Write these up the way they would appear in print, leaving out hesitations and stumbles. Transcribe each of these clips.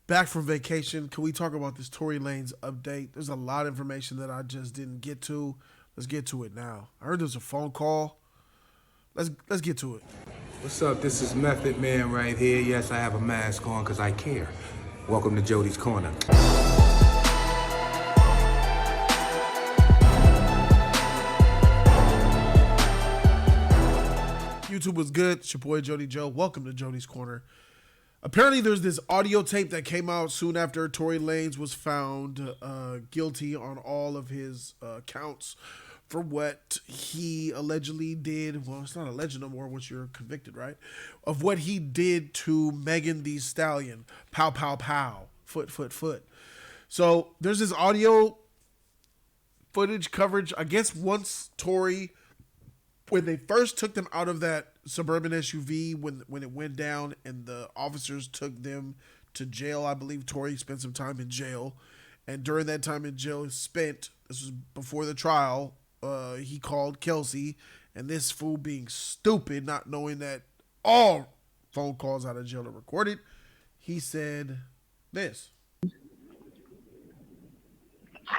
Back from vacation. Can we talk about this Tory Lanez update? There's a lot of information that I just didn't get to. Let's get to it now. I heard there's a phone call. Let's get to it. What's up? This is Method Man right here. Yes, I have a mask on because I care. Welcome to Jody's Corner. YouTube was good. It's your boy Jody Joe. Welcome to Jody's Corner. Apparently, there's this audio tape that came out soon after Tory Lanez was found guilty on all of his counts for what he allegedly did. Well, it's not alleged no more once you're convicted, right? Of what he did to Megan Thee Stallion. Pow, pow, pow. Foot, foot, foot. So there's this audio footage coverage. I guess once Tory, when they first took them out of that suburban SUV, when it went down and the officers took them to jail, I believe Tory spent some time in jail. And during that time in jail spent, this was before the trial, he called Kelsey, and this fool being stupid, not knowing that all phone calls out of jail are recorded, he said this.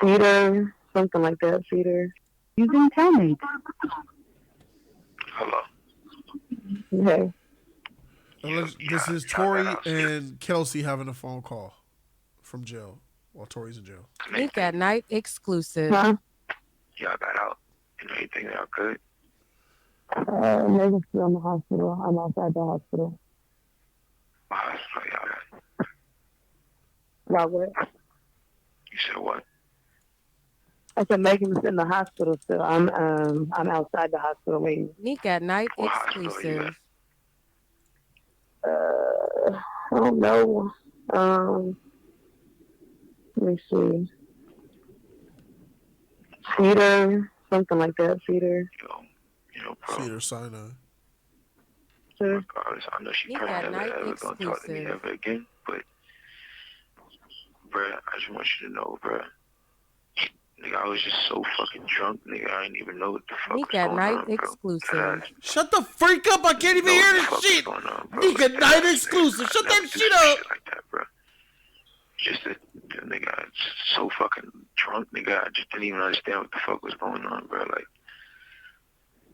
Feeder, something like that, feeder. You didn't tell me. Hello. Hey. This is Tory and Kelsey having a phone call from jail while Tory's in jail. Nick at Night exclusive. Huh? Y'all got out and everything y'all good? Megan's still in the hospital. I'm outside the hospital. Hospital, y'all at? About what? You said what? I said Megan's in the hospital still. I'm outside the hospital waiting. Nick at Night What hospital are you at? exclusive. I don't know. Let me see. Feeder, something like that, feeder. Bro. Cedar Sinai. Sure. Regardless, I know she Nick probably at never Night ever gonna talk to me exclusive. ever again, but bruh, I just want you to know, bruh. Nigga, I was just so fucking drunk, nigga. I didn't even know what the fuck Nick was at going Night on, bro. exclusive. Shut the freak up! I can't even hear this shit. Nick at Night exclusive. Shut that shit up. Shit like that, bro. Just that, nigga, I was so fucking drunk, nigga. I just didn't even understand what the fuck was going on, bro. Like,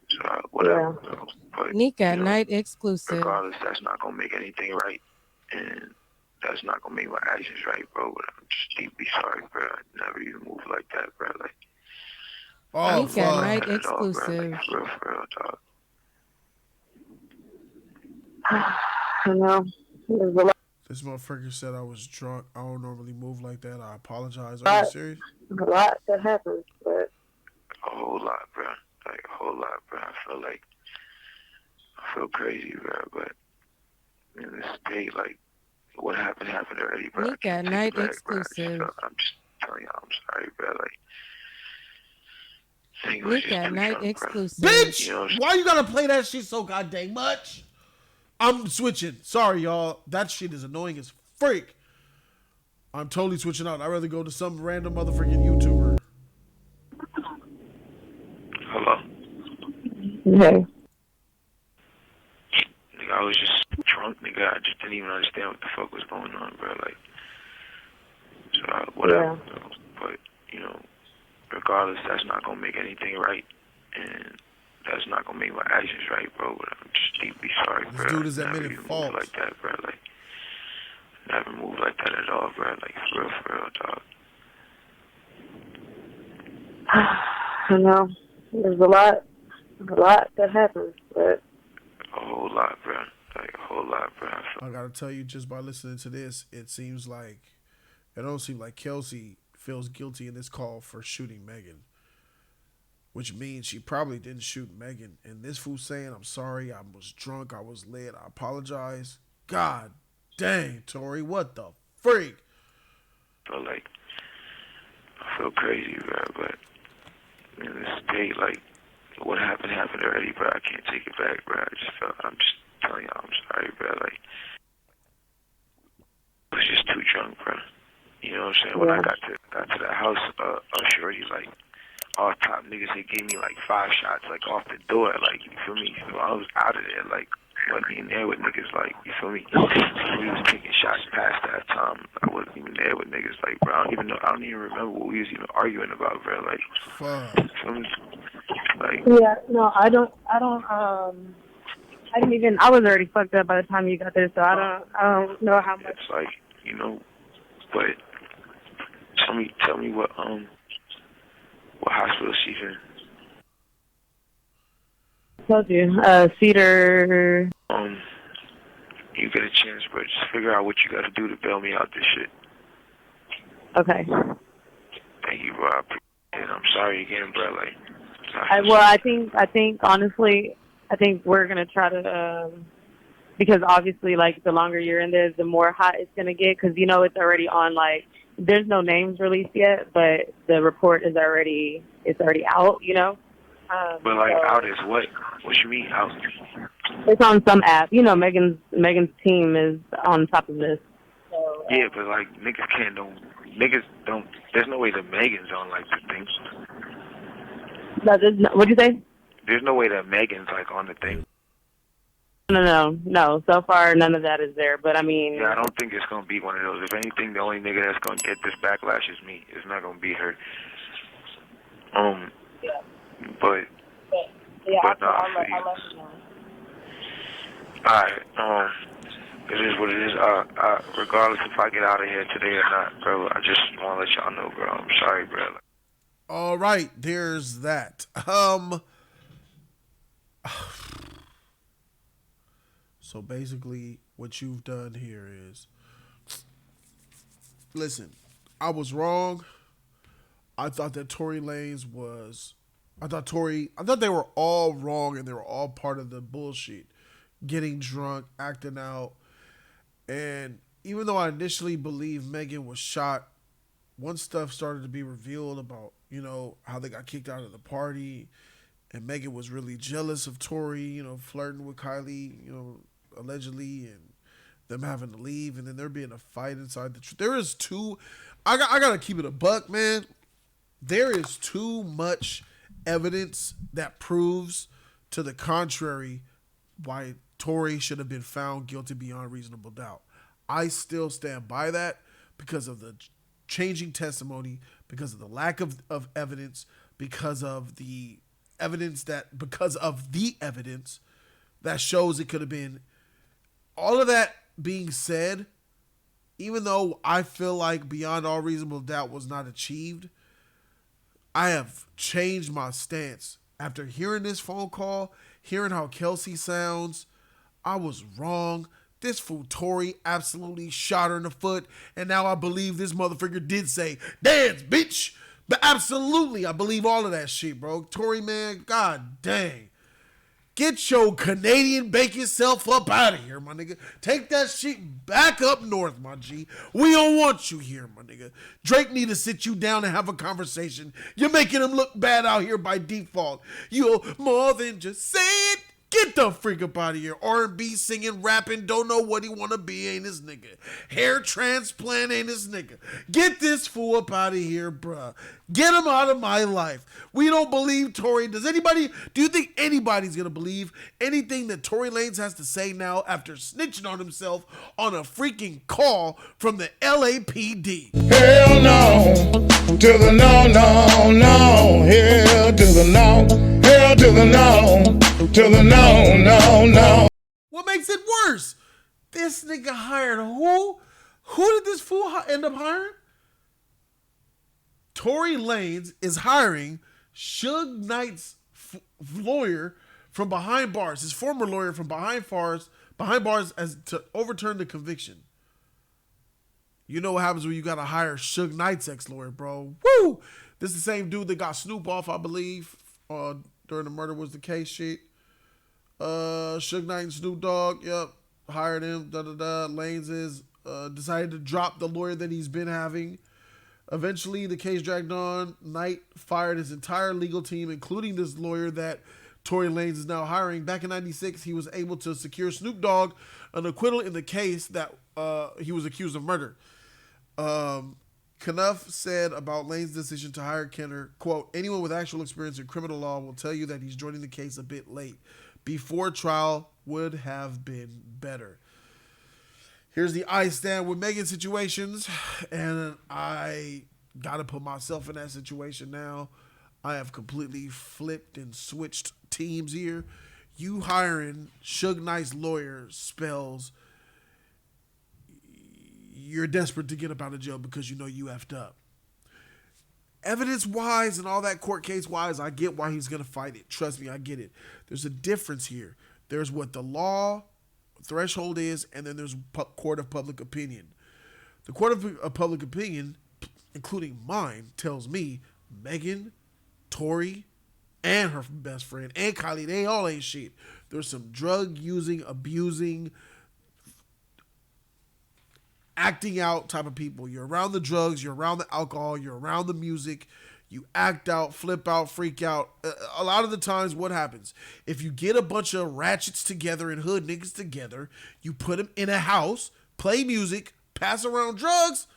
so whatever. Yeah. Bro. But Nick at you know, Night exclusive. regardless, that's not gonna make anything right, and that's not gonna make my actions right, bro. But I'm just deeply sorry, bro. I never even moved like that, bro. Like, Oh, Nick at Night fuck. at all, bro. exclusive. Like, for real, dog. I know. There's a lot, This motherfucker said I was drunk. I don't normally move like that. I apologize. Are you serious? that happens, but A whole lot, bro. Like, a whole lot, bro. I feel crazy, bro. But in this state, like, what happened already, bro. Nick I can't at take Night it back, bro. exclusive. I'm just telling y'all, I'm sorry, bro. Like, nigga was Nick just at too Night drunk, bro. exclusive. Bitch! You know, Why you gotta play that shit so goddamn much? I'm switching. Sorry, y'all. That shit is annoying as freak. I'm totally switching out. I'd rather go to some random motherfucking YouTuber. hello. hey. Nigga, I was just drunk, nigga. I just didn't even understand what the fuck was going on, bro. Like, so whatever. Yeah. Bro. But regardless, that's not gonna make anything right, and that's not gonna make my actions right, bro. But I'm just deeply sorry, This bro. dude is Never admitting even fault. moved like that, bro. Like, never moved like that at all, bro. Like, for real, dog. I know. There's a lot that happens, but A whole lot, bro. Like, a whole lot, bro. I gotta tell you, just by listening to this, it don't seem like Kelsey feels guilty in this call for shooting Megan. Which means she probably didn't shoot Megan. And this fool saying, I'm sorry, I was drunk, I was lit, I apologize. God dang, Tory, what the freak? But like, I feel crazy, bro. But in this state, like, what happened already, bro. I can't take it back, bro. I'm just telling y'all, I'm sorry, bro. Like, I was just too drunk, bro. You know what I'm saying? When I got to the house, shorty, like, all top niggas, they gave me like 5 shots, like, off the door, like, you feel me? So I was out of there, like, wasn't even there with niggas, like, you feel me? We was taking shots past that time. I wasn't even there with niggas, like, bro, I don't even remember what we was even arguing about, bro, like, Fuck. you feel me? Like, Yeah, no, I didn't even, I was already fucked up by the time you got there, so I don't know how much. it's like, you know, but tell me what hospital she's in. I told you, Cedar. You get a chance, bro, just figure out what you gotta do to bail me out this shit. Okay. Thank you, bro. I appreciate it. I'm sorry again, bro. Like, I think honestly, I think we're gonna try to, because obviously, like, the longer you're in there, the more hot it's gonna get. Because you know it's already on. Like, there's no names released yet, but the report is already out. You know. but like, out is what? What you mean out? It's on some app. You know, Megan's team is on top of this. So, Yeah, but like, niggas don't. There's no way that Megan's on like the thing. What'd you say? There's no way that Megan's like on the thing. No. So far, none of that is there. But I mean, Yeah, I don't think it's gonna be one of those. If anything, the only nigga that's gonna get this backlash is me. It's not gonna be her. Yeah. But Yeah, But I'll nah, let you know. alright, it is what it is. Regardless if I get out of here today or not, bro, I just wanna let y'all know, bro. I'm sorry, bro. All right, there's that. So basically, what you've done here is, listen, I was wrong. I thought that Tory Lanez was, I thought they were all wrong and they were all part of the bullshit. Getting drunk, acting out. And even though I initially believed Megan was shot, once stuff started to be revealed about, you know, how they got kicked out of the party, and Megan was really jealous of Tory, you know, flirting with Kylie, you know, allegedly, and them having to leave, and then there being a fight inside the truth. There is I gotta keep it a buck, man. There is too much evidence that proves to the contrary why Tory should have been found guilty beyond reasonable doubt. I still stand by that because of the changing testimony, because of the lack of evidence, because of the evidence that shows it could have been. All of that being said, even though I feel like beyond all reasonable doubt was not achieved, I have changed my stance. After hearing this phone call, hearing how Kelsey sounds, I was wrong. This fool Tory absolutely shot her in the foot, and now I believe this motherfucker did say, dance, bitch. But absolutely, I believe all of that shit, bro. Tory, man, god dang. Get your Canadian bacon self up out of here, my nigga. Take that shit back up north, my G. We don't want you here, my nigga. Drake need to sit you down and have a conversation. You're making him look bad out here by default. You're more than just say it. Get the freak up out of here. R&B singing, rapping, don't know what he want to be, ain't his nigga. Hair transplant ain't his nigga. Get this fool up out of here, bruh. Get him out of my life. We don't believe Tory. Do you think anybody's going to believe anything that Tory Lanez has to say now after snitching on himself on a freaking call from the LAPD? Hell no, to the no, no, no. Hell to the no, hell to the no, to the no, no, no. What makes it worse? This nigga hired who? Who did this fool end up hiring? Tory Lanez is hiring Suge Knight's lawyer from behind bars, his former lawyer from behind bars, as to overturn the conviction. You know what happens when you gotta hire Suge Knight's ex-lawyer, bro. Woo! This is the same dude that got Snoop off, I believe, during the murder was the case shit. Suge Knight and Snoop Dogg, yep, hired him, Lanez decided to drop the lawyer that he's been having. Eventually, the case dragged on. Knight fired his entire legal team, including this lawyer that Tory Lanez is now hiring. Back in '96, he was able to secure Snoop Dogg an acquittal in the case that he was accused of murder. Knuff said about Lane's decision to hire Kenner, quote, anyone with actual experience in criminal law will tell you that he's joining the case a bit late. Before trial would have been better. Here's the I stand with Megan situations, and I gotta put myself in that situation now. I have completely flipped and switched teams here. You hiring Suge Knight's lawyer spells you're desperate to get up out of jail because you know you effed up. Evidence-wise and all that court case-wise, I get why he's going to fight it. Trust me, I get it. There's a difference here. There's what the law threshold is, and then there's court of public opinion. The court of public opinion, including mine, tells me Megan, Tory, and her best friend, and Kylie, they all ain't shit. There's some drug-using, abusing, acting out type of people. You're around the drugs, you're around the alcohol, you're around the music, you act out, flip out, freak out. A lot of the times what happens, if you get a bunch of ratchets together and hood niggas together, you put them in a house, play music, pass around drugs,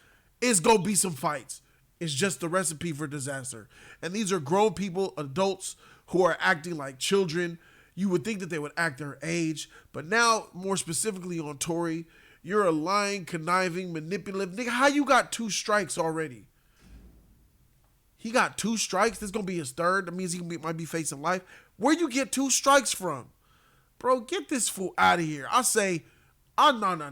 it's gonna be some fights. It's just the recipe for disaster. And these are grown people, adults who are acting like children. You would think that they would act their age, but now more specifically on Tory, you're a lying, conniving, manipulative nigga. How you got 2 strikes already? He got 2 strikes. This is going to be his third. That means he might be facing life. Where you get 2 strikes from? Bro, get this fool out of here. I say, no.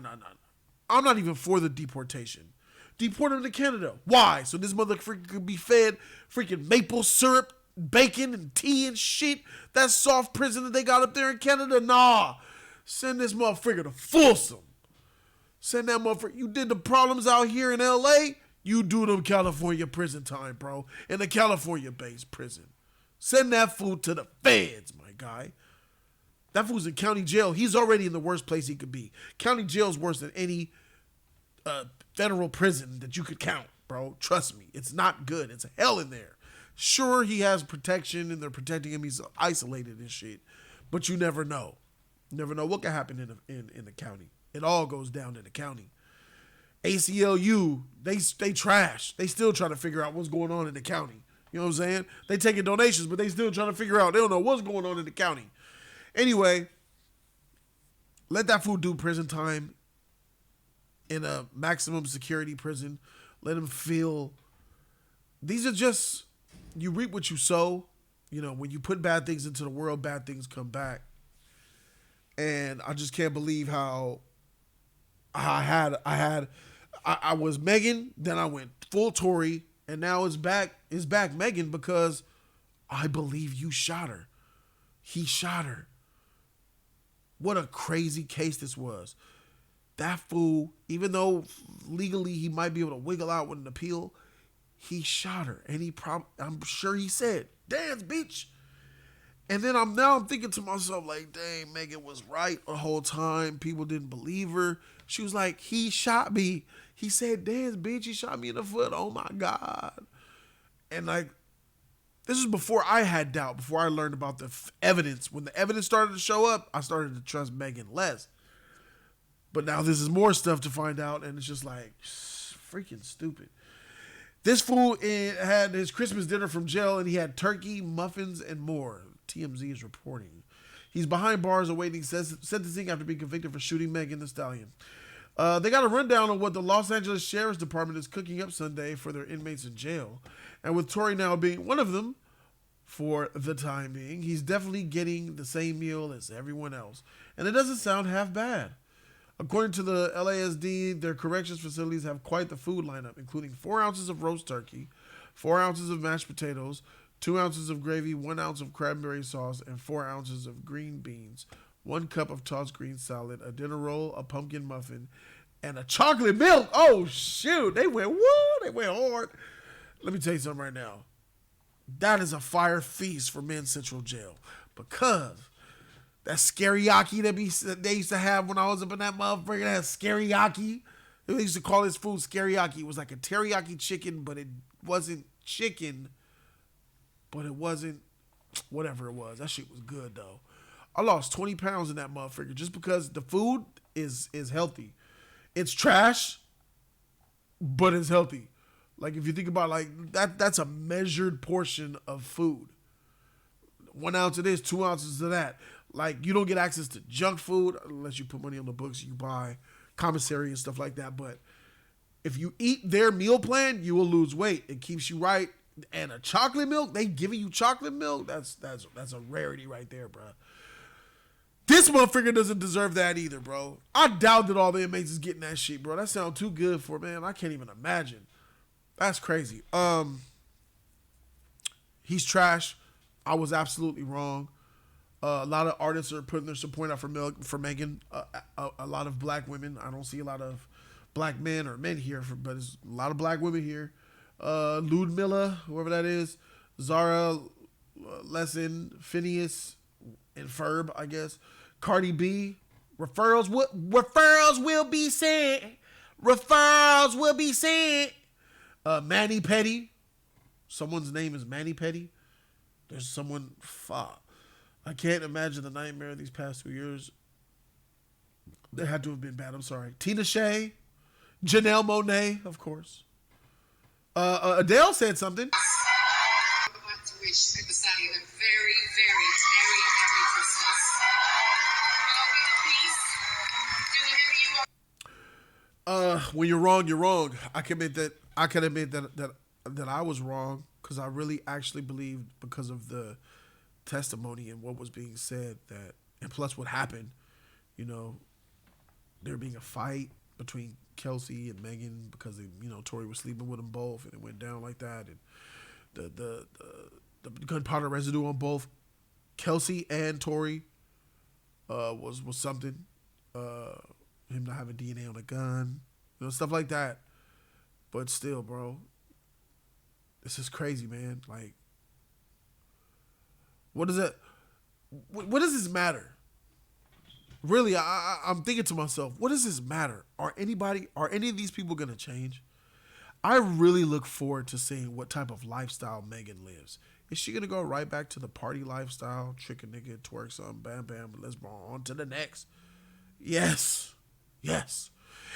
I'm not even for the deportation. Deport him to Canada. Why? So this motherfucker could be fed freaking maple syrup, bacon, and tea and shit? That soft prison that they got up there in Canada? Nah. Send this motherfucker to Folsom. Send that motherfucker. You did the problems out here in L.A., you do them California prison time, bro. In a California-based prison. Send that fool to the feds, my guy. That fool's in county jail. He's already in the worst place he could be. County jail's worse than any federal prison that you could count, bro. Trust me. It's not good. It's hell in there. Sure, he has protection, and they're protecting him. He's isolated and shit. But you never know. You never know what can happen in the county. It all goes down in the county. ACLU, they trash. They still trying to figure out what's going on in the county. You know what I'm saying? They taking donations, but they still trying to figure out. They don't know what's going on in the county. Anyway, let that fool do prison time in a maximum security prison. Let him feel. These are just, you reap what you sow. You know, when you put bad things into the world, bad things come back. And I just can't believe how I was Megan, then I went full Tory, and now it's back Megan because I believe you shot her. He shot her. What a crazy case this was. That fool, even though legally he might be able to wiggle out with an appeal, he shot her. And I'm sure he said, "Dance, bitch." And then I'm thinking to myself, like, dang, Megan was right the whole time. People didn't believe her. She was like, he shot me. He said, dance, bitch, he shot me in the foot. Oh, my God. And, like, this is before I had doubt, before I learned about the evidence. When the evidence started to show up, I started to trust Megan less. But now this is more stuff to find out, and it's just like, freaking stupid. This fool had his Christmas dinner from jail, and he had turkey, muffins, and more. TMZ is reporting. He's behind bars awaiting sentencing after being convicted for shooting Megan Thee Stallion. They got a rundown on what the Los Angeles Sheriff's Department is cooking up Sunday for their inmates in jail. And with Tory now being one of them, for the time being, he's definitely getting the same meal as everyone else. And it doesn't sound half bad. According to the LASD, their corrections facilities have quite the food lineup, including 4 ounces of roast turkey, 4 ounces of mashed potatoes, 2 ounces of gravy, 1 ounce of cranberry sauce, and 4 ounces of green beans, 1 cup of tossed green salad, a dinner roll, a pumpkin muffin, and a chocolate milk. Oh, shoot. They went, woo, they went hard. Let me tell you something right now. That is a fire feast for Men's Central Jail, because that scariaki that they used to have when I was up in that motherfucker, that scariaki. They used to call this food scariaki. It was like a teriyaki chicken, but it wasn't chicken. But it wasn't whatever it was. That shit was good, though. I lost 20 pounds in that motherfucker just because the food is healthy. It's trash, but it's healthy. Like, if you think about like that's a measured portion of food. 1 ounce of this, 2 ounces of that. Like, you don't get access to junk food unless you put money on the books. You buy commissary and stuff like that. But if you eat their meal plan, you will lose weight. It keeps you right. And a chocolate milk, they giving you chocolate milk. That's a rarity right there, bro. This motherfucker doesn't deserve that either, bro. I doubt that all the inmates is getting that shit, bro. That sounds too good for, man. I can't even imagine. That's crazy. He's trash. I was absolutely wrong. A lot of artists are putting their support out for Megan. A lot of black women. I don't see a lot of black men or men here, but there's a lot of black women here. Ludmilla, whoever that is, Zara, Lesson, Phineas, and Ferb, I guess. Cardi B. Referrals will be sent. Referrals will be sent. Manny Petty. Someone's name is Manny Petty. There's someone. Fuck. I can't imagine the nightmare of these past 2 years. They had to have been bad. I'm sorry. Tina Shea. Janelle Monáe, of course. Adele said something. I want to wish everybody a very, very, very Merry Christmas. When you're wrong, you're wrong. I can admit that I was wrong, because I really actually believed, because of the testimony and what was being said, that, and plus what happened, you know, there being a fight between Kelsey and Megan because Tory was sleeping with them both, and it went down like that, and the gunpowder residue on both Kelsey and Tory was something. Him not having DNA on a gun, stuff like that. But still, bro, this is crazy, man. Like, what does this matter? Really, I'm thinking to myself, what does this matter? Are any of these people gonna change? I really look forward to seeing what type of lifestyle Megan lives. Is she gonna go right back to the party lifestyle, trick a nigga, twerk something, bam, bam, let's go on to the next? Yes.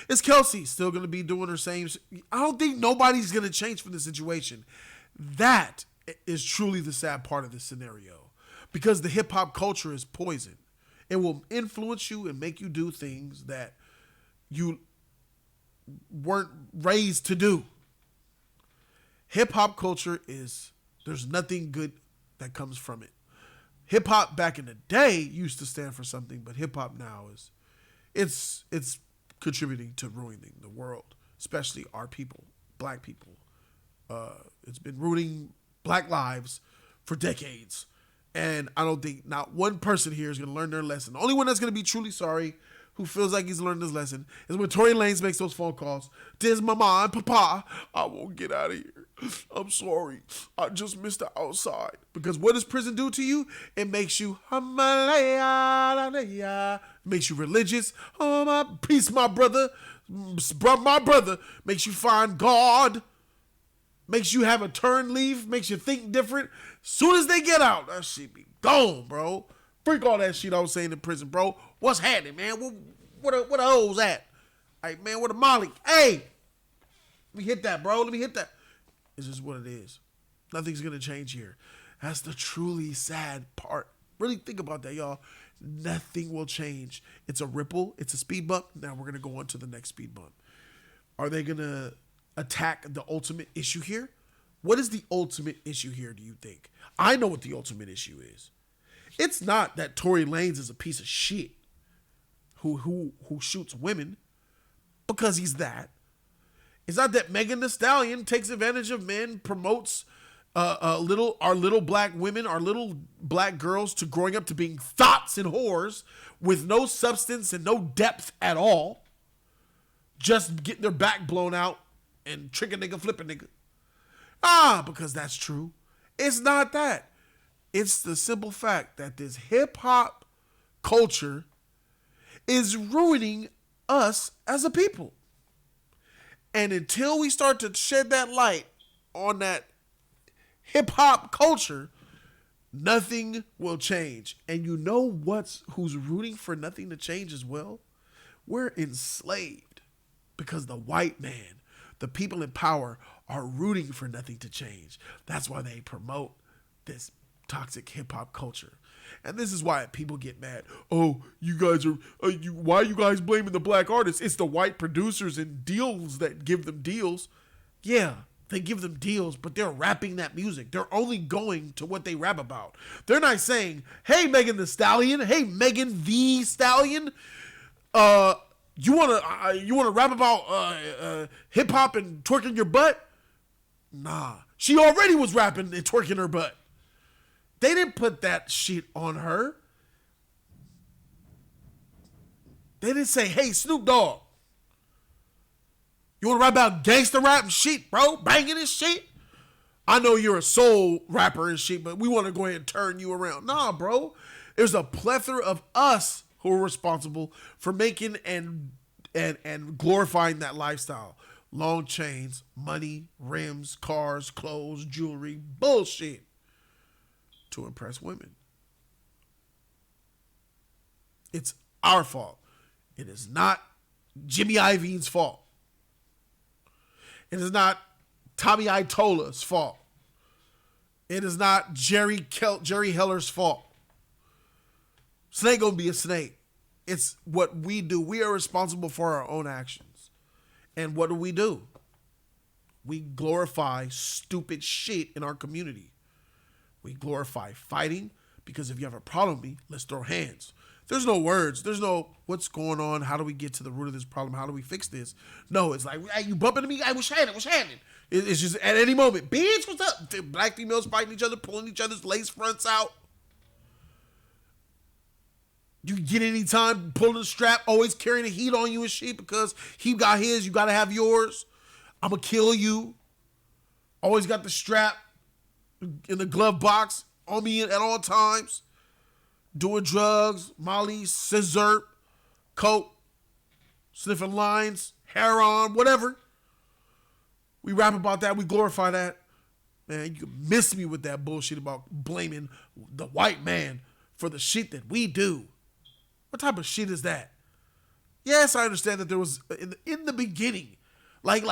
Is Kelsey still gonna be doing her same? I don't think nobody's gonna change from the situation. That is truly the sad part of this scenario, because the hip hop culture is poison. It will influence you and make you do things that you weren't raised to do. Hip hop culture there's nothing good that comes from it. Hip hop back in the day used to stand for something, but hip hop now it's contributing to ruining the world, especially our people, black people. It's been ruining black lives for decades. And I don't think not one person here is going to learn their lesson. The only one that's going to be truly sorry, who feels like he's learned his lesson, is when Tory Lanez makes those phone calls. This mama and papa, I won't get out of here. I'm sorry. I just missed the outside. Because what does prison do to you? It makes you, it makes you religious. Oh, my peace, my brother. My brother. Makes you find God. Makes you have a turn leaf. Makes you think different. Soon as they get out, that shit be gone, bro. Freak all that shit I was saying in prison, bro. What's happening, man? Where the hoes at? Hey, man, where the Molly? Hey! Let me hit that, bro. Let me hit that. It's just what it is. Nothing's going to change here. That's the truly sad part. Really think about that, y'all. Nothing will change. It's a ripple. It's a speed bump. Now we're going to go on to the next speed bump. Are they going to attack the ultimate issue here? What is the ultimate issue here, do you think? I know what the ultimate issue is. It's not that Tory Lanez is a piece of shit who shoots women, because he's that. It's not that Megan Thee Stallion takes advantage of men, promotes our little black women, our little black girls to growing up to being thoughts and whores with no substance and no depth at all, just getting their back blown out and trick a nigga, flip a nigga. Because that's true. It's not that. It's the simple fact that this hip hop culture is ruining us as a people. And until we start to shed that light on that hip hop culture, nothing will change. And you know who's rooting for nothing to change as well? We're enslaved, because the white man, the people in power, are rooting for nothing to change. That's why they promote this toxic hip hop culture. And this is why people get mad. Oh, you guys are, why are you guys blaming the black artists? It's the white producers and deals that give them deals. Yeah, they give them deals, but they're rapping that music. They're only going to what they rap about. They're not saying, hey, Megan the Stallion, hey, Megan the Stallion, you wanna rap about hip hop and twerking your butt? Nah, she already was rapping and twerking her butt. They didn't put that shit on her. They didn't say, hey, Snoop Dogg, you want to rap about gangster rap and shit, bro? Banging and shit? I know you're a soul rapper and shit, but we want to go ahead and turn you around. Nah, bro. There's a plethora of us who are responsible for making and glorifying that lifestyle. Long chains, money, rims, cars, clothes, jewelry, bullshit to impress women. It's our fault. It is not Jimmy Iovine's fault. It is not Tommy Itola's fault. It is not Jerry Heller's fault. Snake gonna be a snake. It's what we do. We are responsible for our own actions. And what do? We glorify stupid shit in our community. We glorify fighting because if you have a problem with me, let's throw hands. There's no words. There's no what's going on. How do we get to the root of this problem? How do we fix this? No, it's like, hey, you bumping into me? Hey, what's happening? It's just at any moment. Bitch, what's up? Black females fighting each other, pulling each other's lace fronts out. You get any time pulling the strap, always carrying the heat on you and shit because he got his, you got to have yours. I'm going to kill you. Always got the strap in the glove box on me at all times. Doing drugs, molly, scissor, coke, sniffing lines, heroin, whatever. We rap about that. We glorify that. Man, you can miss me with that bullshit about blaming the white man for the shit that we do. What type of shit is that? Yes, I understand that there was, in the beginning, like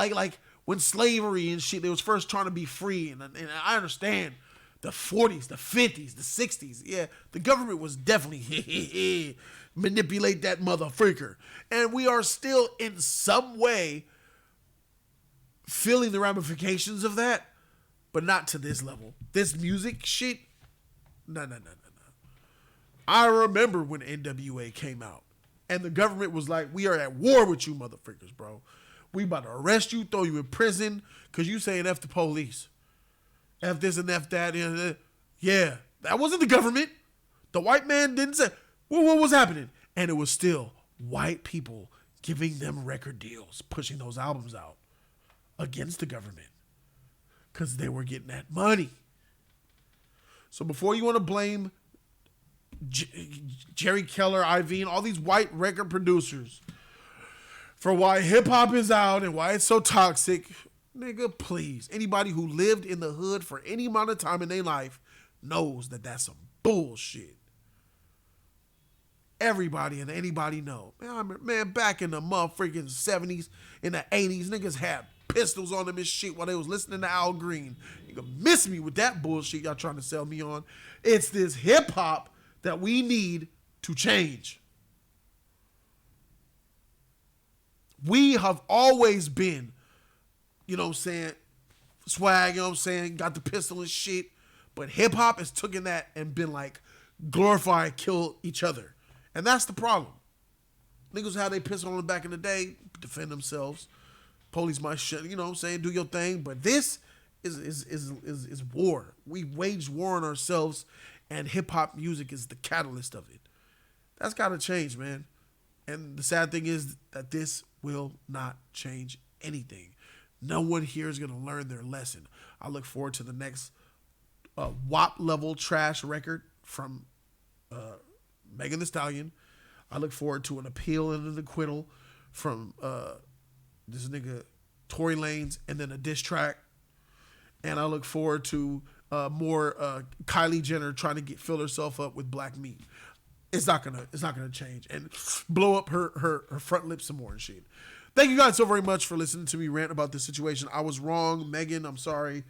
when slavery and shit, they was first trying to be free. And I understand the 40s, the 50s, the 60s. Yeah, the government was definitely manipulate that motherfucker. And we are still in some way feeling the ramifications of that, but not to this level. This music shit, no. I remember when NWA came out and the government was like, we are at war with you motherfuckers, bro. We about to arrest you, throw you in prison because you saying F the police. F this and F that. Yeah, that wasn't the government. The white man didn't say, well, what was happening? And it was still white people giving them record deals, pushing those albums out against the government because they were getting that money. So before you want to blame Jerry Keller, Ivine, all these white record producers for why hip hop is out and why it's so toxic, nigga, please. Anybody who lived in the hood for any amount of time in their life knows that that's some bullshit. Everybody and anybody know. Man, back in the motherfucking 70s, in the 80s, niggas had pistols on them and shit while they was listening to Al Green. You can miss me with that bullshit y'all trying to sell me on. It's this hip hop that we need to change. We have always been, you know what I'm saying, swag, you know what I'm saying, got the pistol and shit. But hip-hop has taken that and been like, glorify, kill each other. And that's the problem. Niggas had their pistol on them back in the day, defend themselves. Police might shit, you know what I'm saying, do your thing. But this is war. We waged war on ourselves, and hip-hop music is the catalyst of it. That's got to change, man. And the sad thing is that this will not change anything. No one here is going to learn their lesson. I look forward to the next WAP level trash record from Megan Thee Stallion. I look forward to an appeal and an acquittal from this nigga Tory Lanez, and then a diss track. And I look forward to more Kylie Jenner trying to fill herself up with black meat. It's not gonna change and blow up her front lips some more and shit. Thank you guys so very much for listening to me rant about this situation. I was wrong, Megan. I'm sorry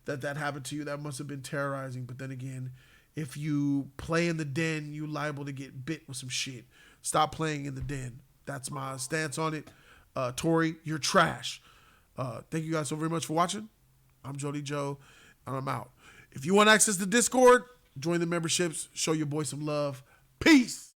that happened to you. That must have been terrorizing. But then again, if you play in the den, you liable to get bit with some shit. Stop playing in the den. That's my stance on it. Tory, you're trash. Thank you guys so very much for watching. I'm Jody Joe, and I'm out. If you want access to Discord, join the memberships. Show your boy some love. Peace.